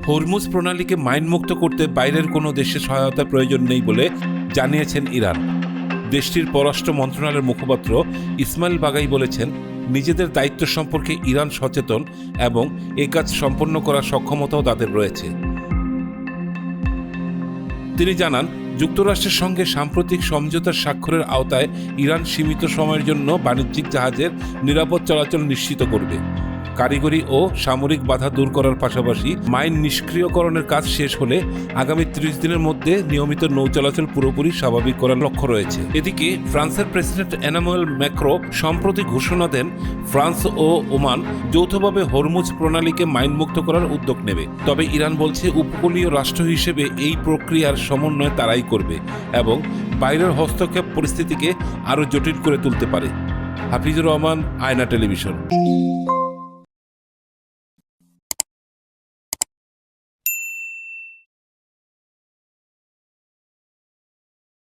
Hormuz প্রণালীকে মাইনমুক্ত করতে বাইরের কোনো দেশের সহায়তা প্রয়োজন নেই বলে জানিয়েছেন ইরান। দেশটির পররাষ্ট্র মন্ত্রণালয়ের মুখপাত্র ইসমাইল বাগাই বলেছেন, নিজেদের দায়িত্ব সম্পর্কে ইরান সচেতন এবং এ কাজ সম্পন্ন করার সক্ষমতাও তাদের রয়েছে। তিনি জানান, যুক্তরাষ্ট্রের সঙ্গে সাম্প্রতিক সমঝোতার স্বাক্ষরের আওতায় ইরান সীমিত সময়ের জন্য বাণিজ্যিক জাহাজের নিরাপদ চলাচল নিশ্চিত করবে। কারিগরি ও সামরিক বাধা দূর করার পাশাপাশি মাইন নিষ্ক্রিয়করণের কাজ শেষ হলে আগামী 30 দিনের মধ্যে নিয়মিত নৌ চলাচল পুরোপুরি স্বাভাবিক করার লক্ষ্য রয়েছে। এদিকে ফ্রান্সের প্রেসিডেন্ট এমানুয়েল ম্যাক্রো সম্প্রতি ঘোষণা দেন, ফ্রান্স ও ওমান যৌথভাবে হরমুজ প্রণালীকে মাইনমুক্ত করার উদ্যোগ নেবে। তবে ইরান বলছে, উপকূলীয় রাষ্ট্র হিসেবে এই প্রক্রিয়ার সমন্বয় তারাই করবে এবং বাইরের হস্তক্ষেপ পরিস্থিতিকে আরও জটিল করে তুলতে পারে। হাফিজুর রহমান, আয়না টেলিভিশন।